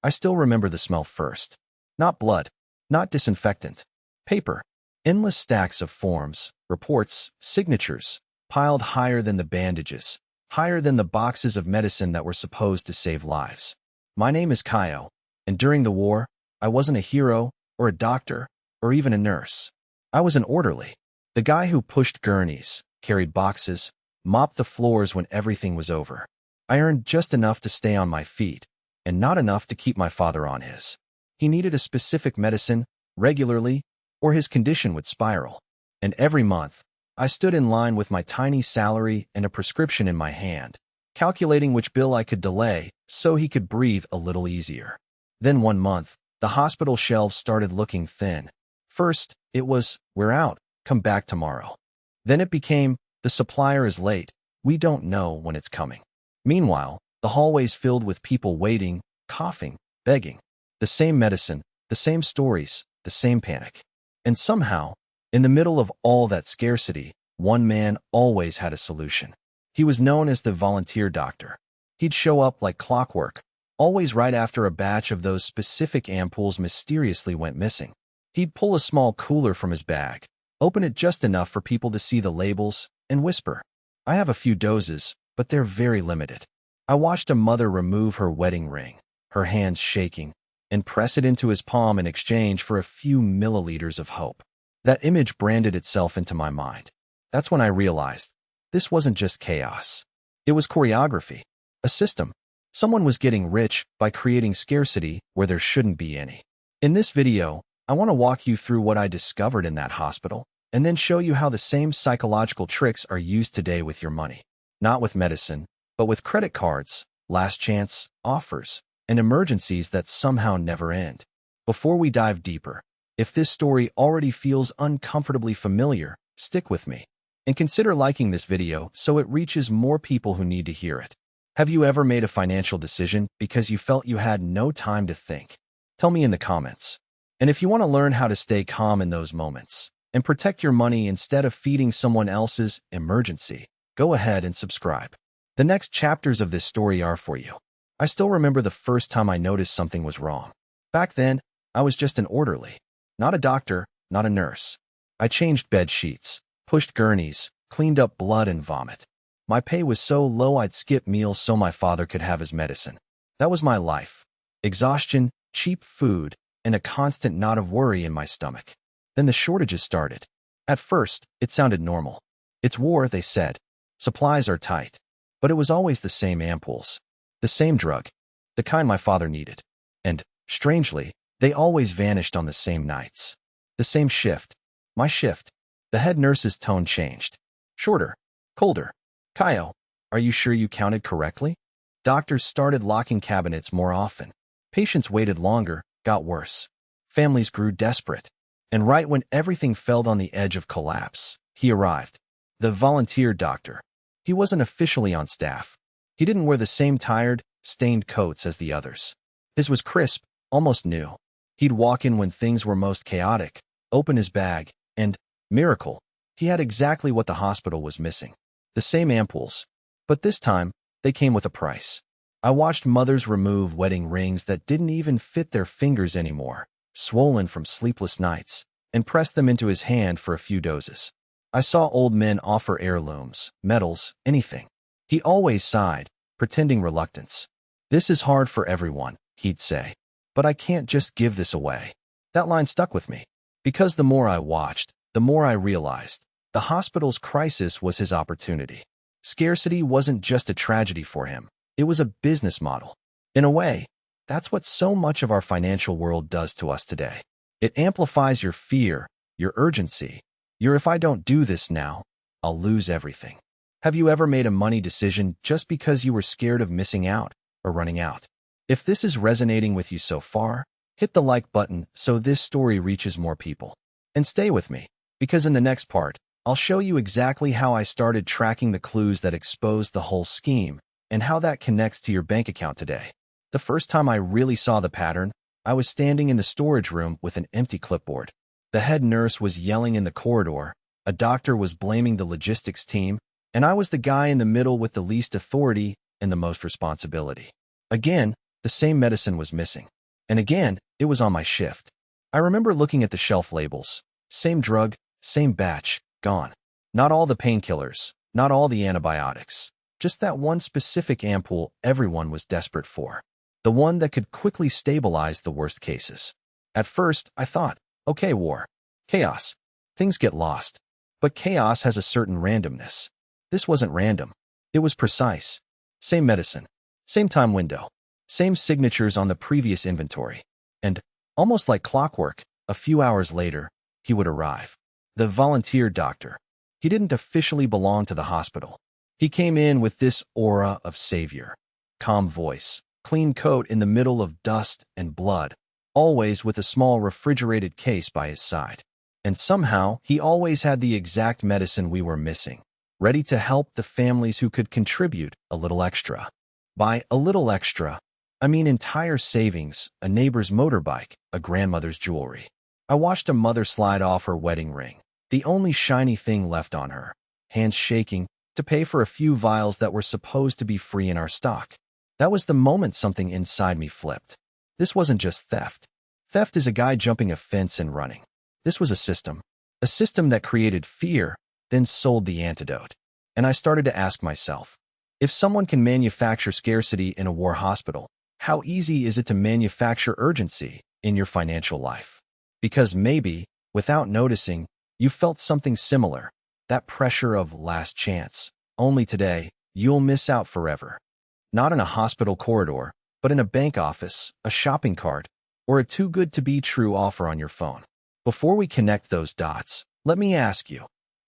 I still remember the smell first. Not blood, not disinfectant. Paper. Endless stacks of forms, reports, signatures, piled higher than the bandages, higher than the boxes of medicine that were supposed to save lives. My name is Caio, and during the war, I wasn't a hero, or a doctor, or even a nurse. I was an orderly. The guy who pushed gurneys, carried boxes, mopped the floors when everything was over. I earned just enough to stay on my feet, and not enough to keep my father on his. He needed a specific medicine, regularly, or his condition would spiral. And every month, I stood in line with my tiny salary and a prescription in my hand, calculating which bill I could delay so he could breathe a little easier. Then one month, the hospital shelves started looking thin. First, it was, "We're out, come back tomorrow." Then it became, "The supplier is late, we don't know when it's coming." Meanwhile, the hallways filled with people waiting, coughing, begging. The same medicine, the same stories, the same panic. And somehow, in the middle of all that scarcity, one man always had a solution. He was known as the volunteer doctor. He'd show up like clockwork, always right after a batch of those specific ampoules mysteriously went missing. He'd pull a small cooler from his bag, open it just enough for people to see the labels, and whisper, "I have a few doses, but they're very limited." I watched a mother remove her wedding ring, her hands shaking, and press it into his palm in exchange for a few milliliters of hope. That image branded itself into my mind. That's when I realized this wasn't just chaos. It was choreography, a system. Someone was getting rich by creating scarcity where there shouldn't be any. In this video, I want to walk you through what I discovered in that hospital, and then show you how the same psychological tricks are used today with your money. Not with medicine, but with credit cards, last chance, offers, and emergencies that somehow never end. Before we dive deeper, if this story already feels uncomfortably familiar, stick with me. And consider liking this video so it reaches more people who need to hear it. Have you ever made a financial decision because you felt you had no time to think? Tell me in the comments. And if you want to learn how to stay calm in those moments and protect your money instead of feeding someone else's emergency, go ahead and subscribe. The next chapters of this story are for you. I still remember the first time I noticed something was wrong. Back then, I was just an orderly. Not a doctor, not a nurse. I changed bed sheets, pushed gurneys, cleaned up blood and vomit. My pay was so low I'd skip meals so my father could have his medicine. That was my life. Exhaustion, cheap food, and a constant knot of worry in my stomach. Then the shortages started. At first, it sounded normal. "It's war," they said. "Supplies are tight." But it was always the same ampoules. The same drug. The kind my father needed. And, strangely, they always vanished on the same nights. The same shift. My shift. The head nurse's tone changed. Shorter. Colder. "Caio, are you sure you counted correctly?" Doctors started locking cabinets more often. Patients waited longer, got worse. Families grew desperate. And right when everything felt on the edge of collapse, he arrived. The volunteer doctor. He wasn't officially on staff. He didn't wear the same tired, stained coats as the others. His was crisp, almost new. He'd walk in when things were most chaotic, open his bag, and, miracle, he had exactly what the hospital was missing. The same ampoules. But this time, they came with a price. I watched mothers remove wedding rings that didn't even fit their fingers anymore, swollen from sleepless nights, and press them into his hand for a few doses. I saw old men offer heirlooms, medals, anything. He always sighed, pretending reluctance. "This is hard for everyone," he'd say. "But I can't just give this away." That line stuck with me. Because the more I watched, the more I realized the hospital's crisis was his opportunity. Scarcity wasn't just a tragedy for him. It was a business model. In a way, that's what so much of our financial world does to us today. It amplifies your fear, your urgency, your "if I don't do this now, I'll lose everything." Have you ever made a money decision just because you were scared of missing out or running out? If this is resonating with you so far, hit the like button so this story reaches more people. And stay with me, because in the next part, I'll show you exactly how I started tracking the clues that exposed the whole scheme and how that connects to your bank account today. The first time I really saw the pattern, I was standing in the storage room with an empty clipboard. The head nurse was yelling in the corridor, a doctor was blaming the logistics team, and I was the guy in the middle with the least authority and the most responsibility. Again, the same medicine was missing. And again, it was on my shift. I remember looking at the shelf labels. Same drug, same batch, gone. Not all the painkillers, not all the antibiotics. Just that one specific ampoule everyone was desperate for. The one that could quickly stabilize the worst cases. At first, I thought, okay, war. Chaos. Things get lost. But chaos has a certain randomness. This wasn't random. It was precise. Same medicine. Same time window. Same signatures on the previous inventory. And, almost like clockwork, a few hours later, he would arrive. The volunteer doctor. He didn't officially belong to the hospital. He came in with this aura of savior. Calm voice, clean coat in the middle of dust and blood, always with a small refrigerated case by his side. And somehow, he always had the exact medicine we were missing, ready to help the families who could contribute a little extra. By a little extra, I mean entire savings, a neighbor's motorbike, a grandmother's jewelry. I watched a mother slide off her wedding ring, the only shiny thing left on her, hands shaking, to pay for a few vials that were supposed to be free in our stock. That was the moment something inside me flipped. This wasn't just theft. Theft is a guy jumping a fence and running. This was a system that created fear, then sold the antidote. And I started to ask myself, if someone can manufacture scarcity in a war hospital, how easy is it to manufacture urgency in your financial life? Because maybe, without noticing, you felt something similar, that pressure of last chance. Only today, you'll miss out forever. Not in a hospital corridor, but in a bank office, a shopping cart, or a too-good-to-be-true offer on your phone. Before we connect those dots, let me ask you,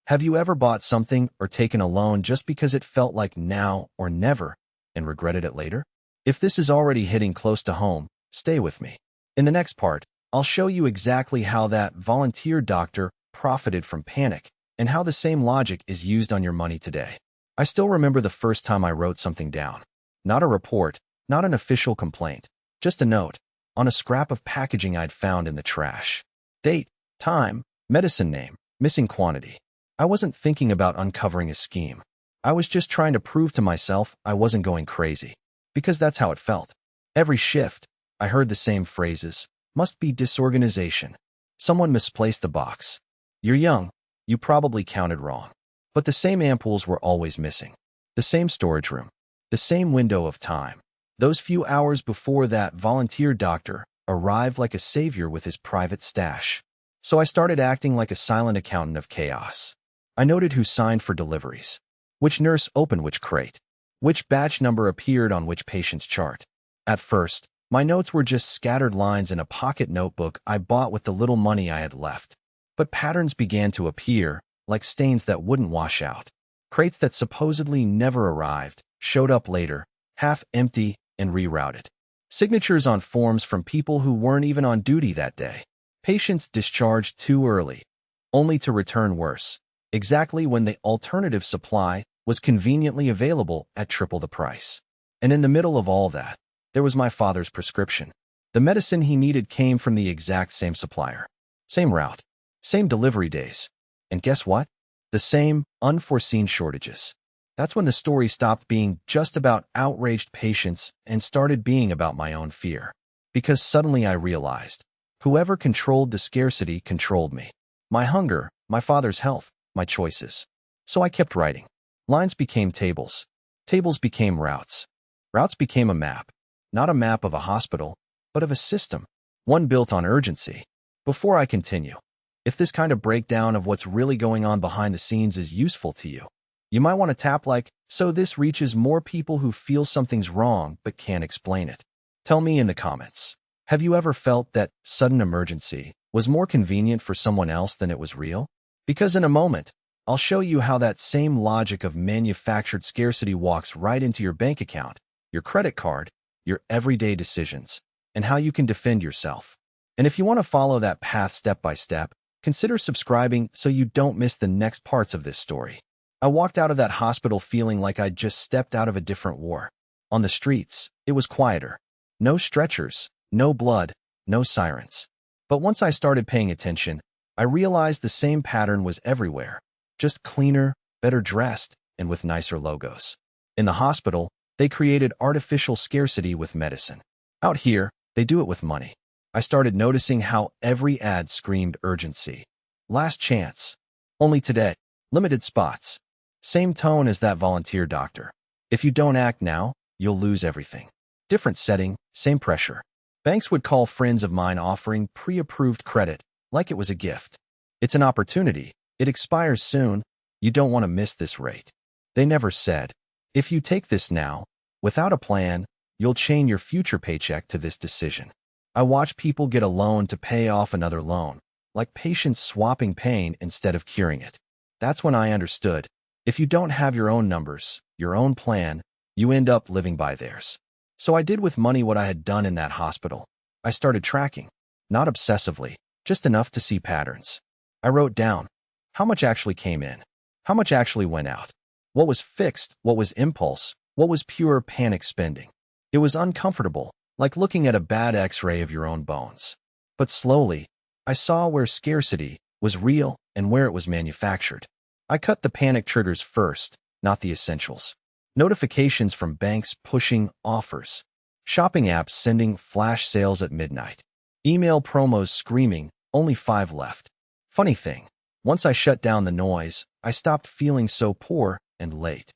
have you ever bought something or taken a loan just because it felt like now or never and regretted it later? If this is already hitting close to home, stay with me. In the next part, I'll show you exactly how that volunteer doctor profited from panic and how the same logic is used on your money today. I still remember the first time I wrote something down. Not a report, not an official complaint, just a note on a scrap of packaging I'd found in the trash. Date, time, medicine name, missing quantity. I wasn't thinking about uncovering a scheme. I was just trying to prove to myself I wasn't going crazy. Because that's how it felt. Every shift, I heard the same phrases. Must be disorganization. Someone misplaced the box. You're young. You probably counted wrong. But the same ampoules were always missing. The same storage room. The same window of time. Those few hours before that volunteer doctor arrived like a savior with his private stash. So I started acting like a silent accountant of chaos. I noted who signed for deliveries, which nurse opened which crate, which batch number appeared on which patient's chart. At first, my notes were just scattered lines in a pocket notebook I bought with the little money I had left. But patterns began to appear, like stains that wouldn't wash out. Crates that supposedly never arrived showed up later, half empty and rerouted. Signatures on forms from people who weren't even on duty that day. Patients discharged too early, only to return worse, exactly when the alternative supply was conveniently available at triple the price. And in the middle of all that, there was my father's prescription. The medicine he needed came from the exact same supplier. Same route. Same delivery days. And guess what? The same unforeseen shortages. That's when the story stopped being just about outraged patients and started being about my own fear. Because suddenly I realized, whoever controlled the scarcity controlled me. My hunger, my father's health, my choices. So I kept writing. Lines became tables. Tables became routes. Routes became a map. Not a map of a hospital, but of a system. One built on urgency. Before I continue, if this kind of breakdown of what's really going on behind the scenes is useful to you, you might want to tap like, so this reaches more people who feel something's wrong but can't explain it. Tell me in the comments. Have you ever felt that sudden emergency was more convenient for someone else than it was real? Because in a moment, I'll show you how that same logic of manufactured scarcity walks right into your bank account, your credit card, your everyday decisions, and how you can defend yourself. And if you want to follow that path step by step, consider subscribing so you don't miss the next parts of this story. I walked out of that hospital feeling like I'd just stepped out of a different war. On the streets, it was quieter. No stretchers, no blood, no sirens. But once I started paying attention, I realized the same pattern was everywhere, just cleaner, better dressed, and with nicer logos. In the hospital, they created artificial scarcity with medicine. Out here, they do it with money. I started noticing how every ad screamed urgency. Last chance. Only today. Limited spots. Same tone as that volunteer doctor. If you don't act now, you'll lose everything. Different setting, same pressure. Banks would call friends of mine offering pre-approved credit like it was a gift. It's an opportunity. It expires soon. You don't want to miss this rate. They never said, if you take this now, without a plan, you'll chain your future paycheck to this decision. I watch people get a loan to pay off another loan, like patients swapping pain instead of curing it. That's when I understood. If you don't have your own numbers, your own plan, you end up living by theirs. So I did with money what I had done in that hospital. I started tracking, not obsessively, just enough to see patterns. I wrote down how much actually came in, how much actually went out, what was fixed, what was impulse, what was pure panic spending. It was uncomfortable, like looking at a bad X-ray of your own bones. But slowly, I saw where scarcity was real and where it was manufactured. I cut the panic triggers first, not the essentials. Notifications from banks pushing offers. Shopping apps sending flash sales at midnight. Email promos screaming, only 5 left. Funny thing, once I shut down the noise, I stopped feeling so poor and late.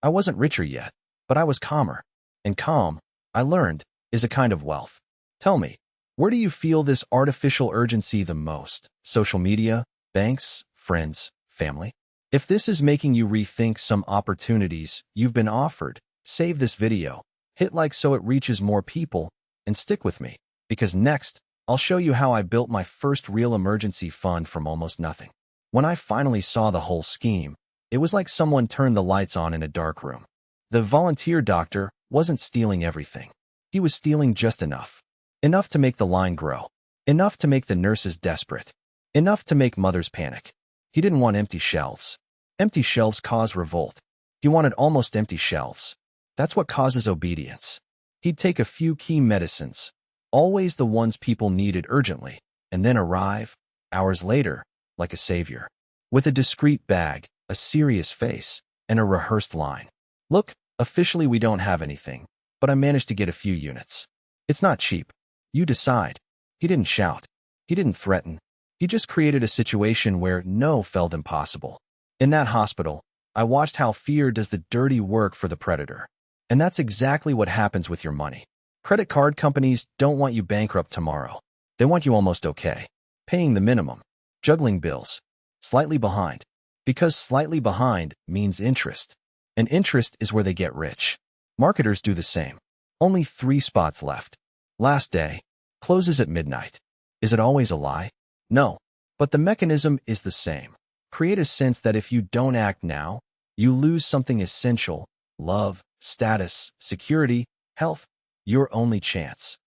I wasn't richer yet, but I was calmer. And calm, I learned, is a kind of wealth. Tell me, where do you feel this artificial urgency the most? Social media, banks, friends, family? If this is making you rethink some opportunities you've been offered, save this video, hit like so it reaches more people, and stick with me, because next, I'll show you how I built my first real emergency fund from almost nothing. When I finally saw the whole scheme, it was like someone turned the lights on in a dark room. The volunteer doctor wasn't stealing everything. He was stealing just enough. Enough to make the line grow. Enough to make the nurses desperate. Enough to make mothers panic. He didn't want empty shelves. Empty shelves cause revolt. He wanted almost empty shelves. That's what causes obedience. He'd take a few key medicines, always the ones people needed urgently, and then arrive, hours later, like a savior. With a discreet bag, a serious face, and a rehearsed line. Look, officially we don't have anything, but I managed to get a few units. It's not cheap. You decide. He didn't shout. He didn't threaten. He just created a situation where no felt impossible. In that hospital, I watched how fear does the dirty work for the predator. And that's exactly what happens with your money. Credit card companies don't want you bankrupt tomorrow. They want you almost okay. Paying the minimum. Juggling bills. Slightly behind. Because slightly behind means interest. And interest is where they get rich. Marketers do the same. Only 3 spots left. Last day. Closes at midnight. Is it always a lie? No. But the mechanism is the same. Create a sense that if you don't act now, you lose something essential. Love, status, security, health. Your only chance.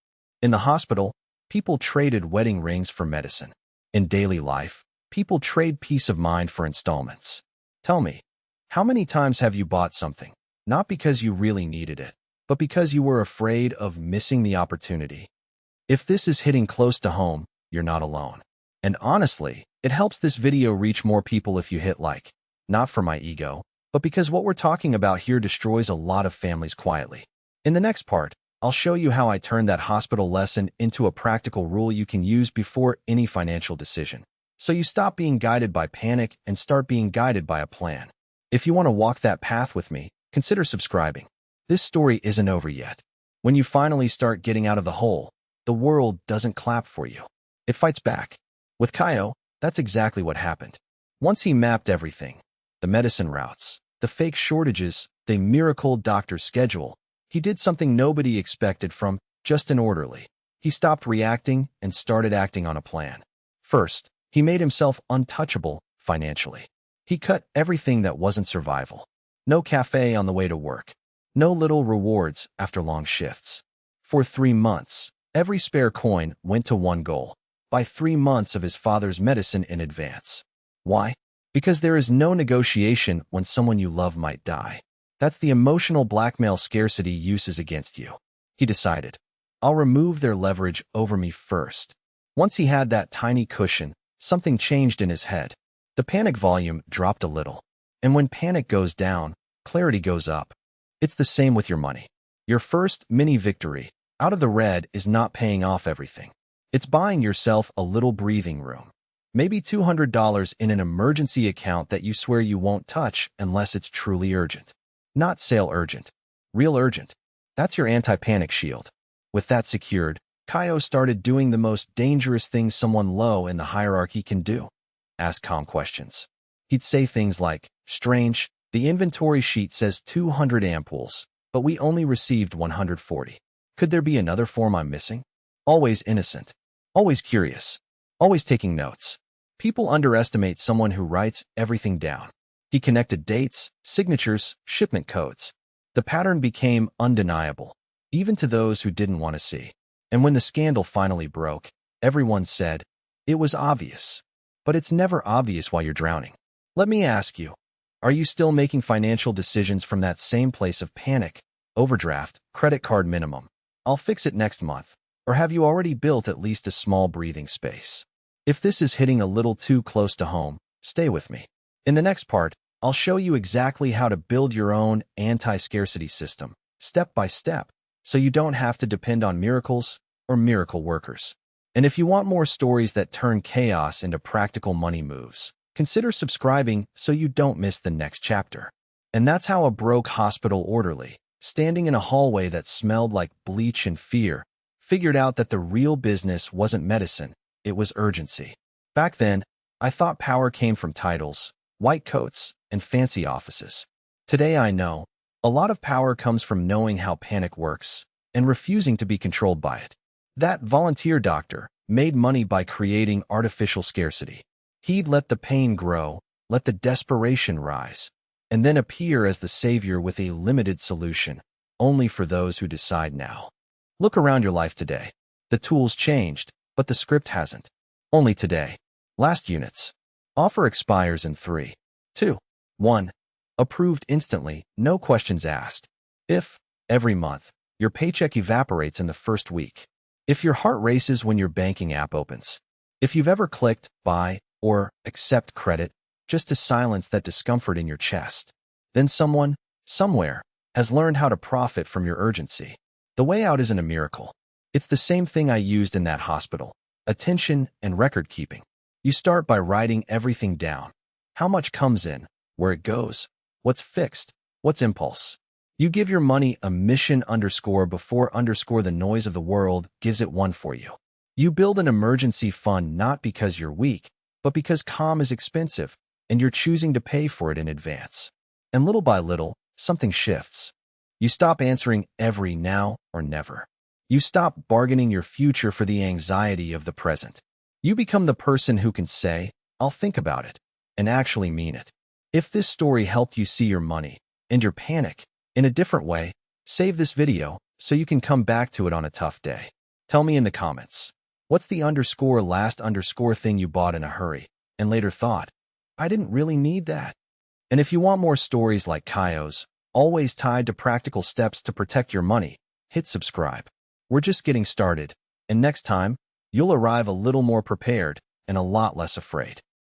In the hospital, people traded wedding rings for medicine. In daily life, people trade peace of mind for installments. Tell me, how many times have you bought something, not because you really needed it, but because you were afraid of missing the opportunity? If this is hitting close to home, you're not alone. And honestly, it helps this video reach more people if you hit like. Not for my ego, but because what we're talking about here destroys a lot of families quietly. In the next part, I'll show you how I turned that hospital lesson into a practical rule you can use before any financial decision. So you stop being guided by panic and start being guided by a plan. If you want to walk that path with me, consider subscribing. This story isn't over yet. When you finally start getting out of the hole, the world doesn't clap for you. It fights back. With Caio, that's exactly what happened. Once he mapped everything, the medicine routes, the fake shortages, the miracle doctor schedule, he did something nobody expected from just an orderly. He stopped reacting and started acting on a plan. First, he made himself untouchable financially. He cut everything that wasn't survival. No cafe on the way to work. No little rewards after long shifts. For 3 months, every spare coin went to one goal. Buy 3 months of his father's medicine in advance. Why? Because there is no negotiation when someone you love might die. That's the emotional blackmail scarcity uses against you. He decided, I'll remove their leverage over me first. Once he had that tiny cushion, something changed in his head. The panic volume dropped a little. And when panic goes down, clarity goes up. It's the same with your money. Your first mini victory, Out of the red is not paying off everything. It's buying yourself a little breathing room. Maybe $200 in an emergency account that you swear you won't touch unless it's truly urgent. Not sale urgent. Real urgent. That's your anti-panic shield. With that secured, Caio started doing the most dangerous thing someone low in the hierarchy can do. Ask calm questions. He'd say things like, "Strange, the inventory sheet says 200 ampoules, but we only received 140. Could there be another form I'm missing?" Always innocent. Always curious. Always taking notes. People underestimate someone who writes everything down. He connected dates, signatures, shipment codes. The pattern became undeniable, even to those who didn't want to see. And when the scandal finally broke, everyone said, "It was obvious." But it's never obvious while you're drowning. Let me ask you, are you still making financial decisions from that same place of panic, overdraft, credit card minimum? I'll fix it next month. Or have you already built at least a small breathing space? If this is hitting a little too close to home, stay with me. In the next part, I'll show you exactly how to build your own anti-scarcity system, step by step, so you don't have to depend on miracles or miracle workers. And if you want more stories that turn chaos into practical money moves, consider subscribing so you don't miss the next chapter. And that's how a broke hospital orderly, standing in a hallway that smelled like bleach and fear, figured out that the real business wasn't medicine, it was urgency. Back then, I thought power came from titles, white coats, and fancy offices. Today I know, a lot of power comes from knowing how panic works and refusing to be controlled by it. That volunteer doctor made money by creating artificial scarcity. He'd let the pain grow, let the desperation rise, and then appear as the savior with a limited solution, only for those who decide now. Look around your life today. The tools changed, but the script hasn't. Only today. Last units. Offer expires in 3, 2, 1. Approved instantly, no questions asked. If, every month, your paycheck evaporates in the first week. If your heart races when your banking app opens. If you've ever clicked buy or accept credit just to silence that discomfort in your chest, then someone, somewhere, has learned how to profit from your urgency. The way out isn't a miracle. It's the same thing I used in that hospital. Attention and record keeping. You start by writing everything down. How much comes in, where it goes, what's fixed, what's impulse. You give your money a mission underscore before underscore the noise of the world gives it one for you. You build an emergency fund not because you're weak, but because calm is expensive, and you're choosing to pay for it in advance. And little by little, something shifts. You stop answering every now or never. You stop bargaining your future for the anxiety of the present. You become the person who can say, "I'll think about it," and actually mean it. If this story helped you see your money and your panic in a different way, save this video so you can come back to it on a tough day. Tell me in the comments, what's the last thing you bought in a hurry and later thought, "I didn't really need that"? And if you want more stories like Caio's, always tied to practical steps to protect your money, hit subscribe. We're just getting started, and next time, you'll arrive a little more prepared and a lot less afraid.